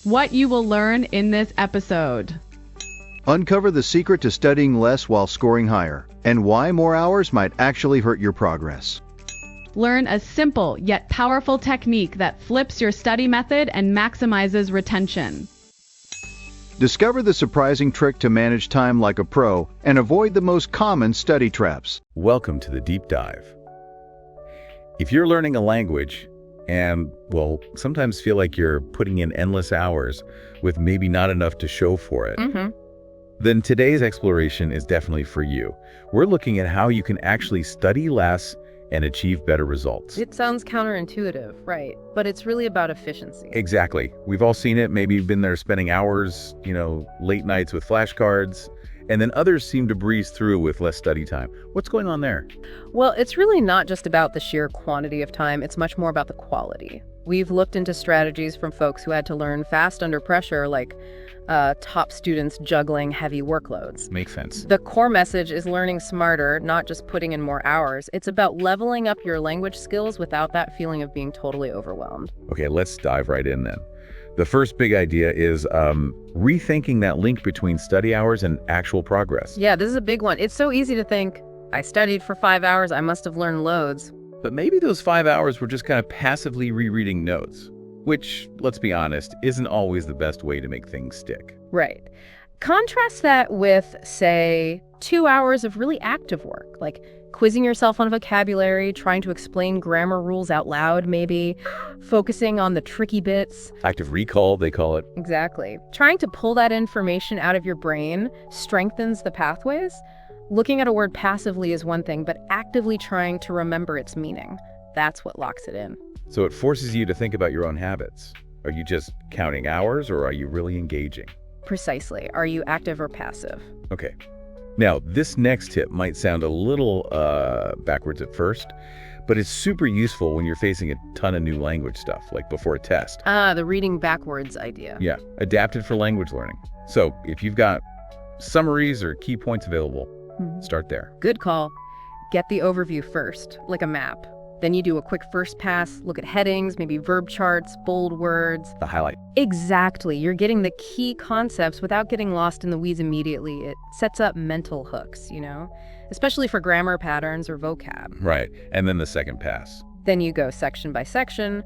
What you will learn in this episode. Uncover the secret to studying less while scoring higher, and why more hours might actually hurt your progress. Learn a simple yet powerful technique that flips your study method and maximizes retention. Discover the surprising trick to manage time like a pro and avoid the most common study traps. Welcome to the Deep Dive. If you're learning a language and, well, sometimes feel like you're putting in endless hours with maybe not enough to show for it, then today's exploration is definitely for you. We're looking at how you can actually study less and achieve better results. It sounds counterintuitive, right? But it's really about efficiency. Exactly. We've all seen it. Maybe you've been there spending hours, late nights with flashcards, and then others seem to breeze through with less study time. What's going on there? Well, it's really not just about the sheer quantity of time. It's much more about the quality. We've looked into strategies from folks who had to learn fast under pressure, like top students juggling heavy workloads. Makes sense. The core message is learning smarter, not just putting in more hours. It's about leveling up your language skills without that feeling of being totally overwhelmed. Okay, let's dive right in then. The first big idea is rethinking that link between study hours and actual progress. Yeah, this is a big one. It's so easy to think, I studied for 5 hours, I must have learned loads. But maybe those 5 hours were just kind of passively rereading notes, which, let's be honest, isn't always the best way to make things stick. Right. Contrast that with, say, 2 hours of really active work, like quizzing yourself on vocabulary, trying to explain grammar rules out loud, maybe, focusing on the tricky bits. Active recall, they call it. Exactly. Trying to pull that information out of your brain strengthens the pathways. Looking at a word passively is one thing, but actively trying to remember its meaning, that's what locks it in. So it forces you to think about your own habits. Are you just counting hours, or are you really engaging? Precisely. Are you active or passive? Okay. Now, this next tip might sound a little backwards at first, but it's super useful when you're facing a ton of new language stuff, like before a test. The reading backwards idea. Yeah, adapted for language learning. So if you've got summaries or key points available, start there. Good call. Get the overview first, like a map. Then you do a quick first pass, look at headings, maybe verb charts, bold words. The highlight. Exactly. You're getting the key concepts without getting lost in the weeds immediately. It sets up mental hooks, especially for grammar patterns or vocab. Right. And then the second pass. Then you go section by section,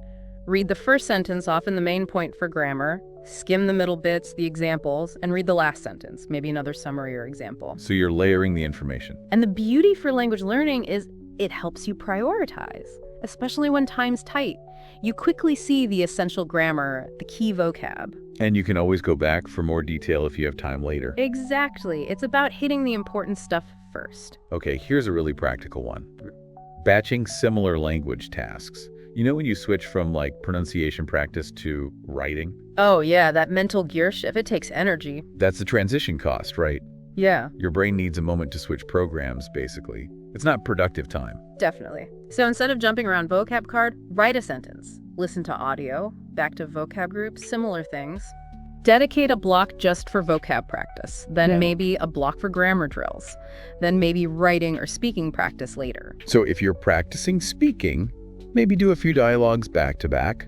read the first sentence, often the main point for grammar, skim the middle bits, the examples, and read the last sentence, maybe another summary or example. So you're layering the information. And the beauty for language learning is it helps you prioritize, especially when time's tight. You quickly see the essential grammar, the key vocab. And you can always go back for more detail if you have time later. Exactly. It's about hitting the important stuff first. Okay, here's a really practical one. Batching similar language tasks. You know when you switch from pronunciation practice to writing? Oh yeah, that mental gear shift, it takes energy. That's the transition cost, right? Yeah. Your brain needs a moment to switch programs, basically. It's not productive time. Definitely. So instead of jumping around vocab card, write a sentence. Listen to audio, back to vocab groups, similar things. Dedicate a block just for vocab practice, then maybe a block for grammar drills, then maybe writing or speaking practice later. So if you're practicing speaking, maybe do a few dialogues back to back.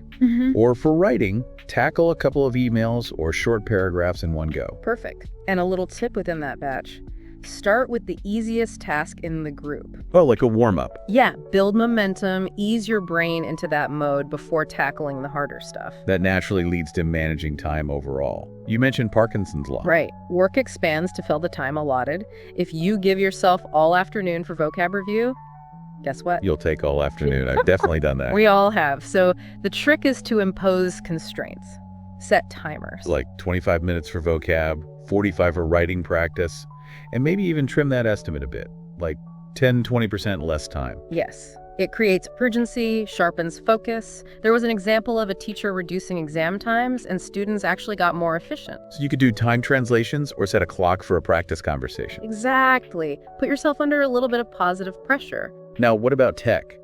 Or for writing, tackle a couple of emails or short paragraphs in one go. Perfect. And a little tip within that batch. Start with the easiest task in the group. Oh, like a warm-up. Yeah, build momentum, ease your brain into that mode before tackling the harder stuff. That naturally leads to managing time overall. You mentioned Parkinson's law. Right. Work expands to fill the time allotted. If you give yourself all afternoon for vocab review, guess what? You'll take all afternoon. I've definitely done that. We all have. So the trick is to impose constraints. Set timers. Like 25 minutes for vocab, 45 for writing practice, and maybe even trim that estimate a bit, like 10-20% less time. Yes. It creates urgency, sharpens focus. There was an example of a teacher reducing exam times, and students actually got more efficient. So you could do time translations or set a clock for a practice conversation. Exactly. Put yourself under a little bit of positive pressure. Now, what about tech?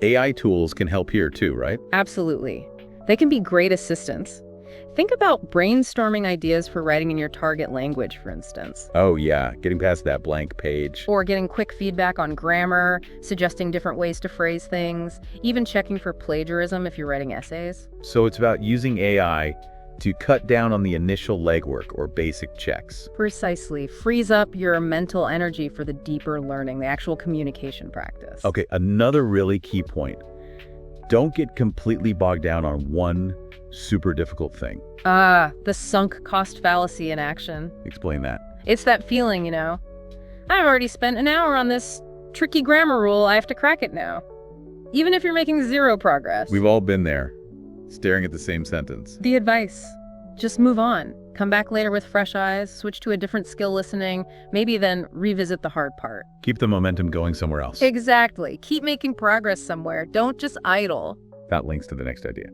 AI tools can help here too, right? Absolutely. They can be great assistants. Think about brainstorming ideas for writing in your target language, for instance. Oh yeah, getting past that blank page. Or getting quick feedback on grammar, suggesting different ways to phrase things, even checking for plagiarism if you're writing essays. So it's about using AI to cut down on the initial legwork or basic checks. Precisely. Frees up your mental energy for the deeper learning, the actual communication practice. Okay, another really key point. Don't get completely bogged down on one super difficult thing. The sunk cost fallacy in action. Explain that. It's that feeling, you know. I've already spent an hour on this tricky grammar rule. I have to crack it now. Even if you're making zero progress. We've all been there, staring at the same sentence. The advice, just move on. Come back later with fresh eyes, switch to a different skill listening, maybe then revisit the hard part. Keep the momentum going somewhere else. Exactly. Keep making progress somewhere. Don't just idle. That links to the next idea.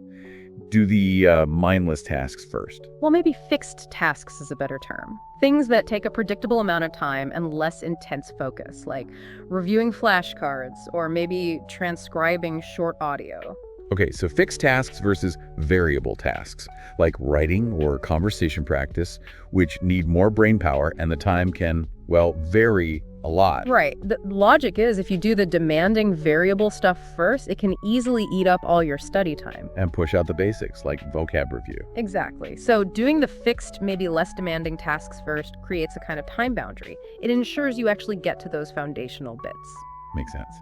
Do the mindless tasks first. Well, maybe fixed tasks is a better term. Things that take a predictable amount of time and less intense focus, like reviewing flashcards or maybe transcribing short audio. Okay, so fixed tasks versus variable tasks, like writing or conversation practice, which need more brain power and the time can, well, vary a lot. Right. The logic is if you do the demanding variable stuff first, it can easily eat up all your study time. And push out the basics, like vocab review. Exactly. So doing the fixed, maybe less demanding tasks first creates a kind of time boundary. It ensures you actually get to those foundational bits. Makes sense.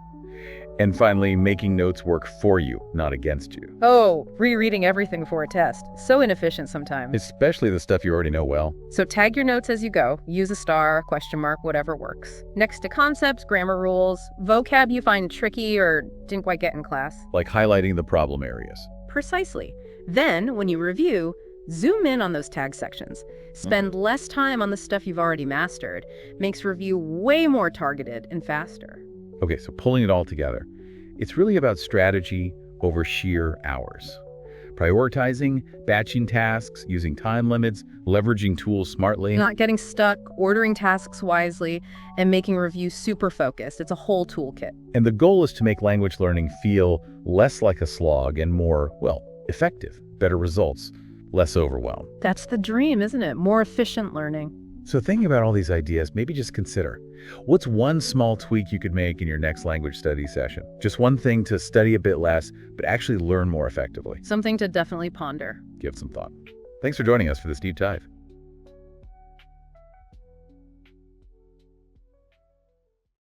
And finally, making notes work for you, not against you. Oh, rereading everything for a test. So inefficient sometimes. Especially the stuff you already know well. So tag your notes as you go. Use a star, a question mark, whatever works. Next to concepts, grammar rules, vocab you find tricky or didn't quite get in class. Like highlighting the problem areas. Precisely. Then, when you review, zoom in on those tag sections. Spend less time on the stuff you've already mastered. Makes review way more targeted and faster. Okay, so pulling it all together, it's really about strategy over sheer hours. Prioritizing, batching tasks, using time limits, leveraging tools smartly. Not getting stuck, ordering tasks wisely, and making review super focused. It's a whole toolkit. And the goal is to make language learning feel less like a slog and more, well, effective, better results, less overwhelmed. That's the dream, isn't it? More efficient learning. So thinking about all these ideas, maybe just consider, what's one small tweak you could make in your next language study session? Just one thing to study a bit less, but actually learn more effectively. Something to definitely ponder. Give some thought. Thanks for joining us for this deep dive.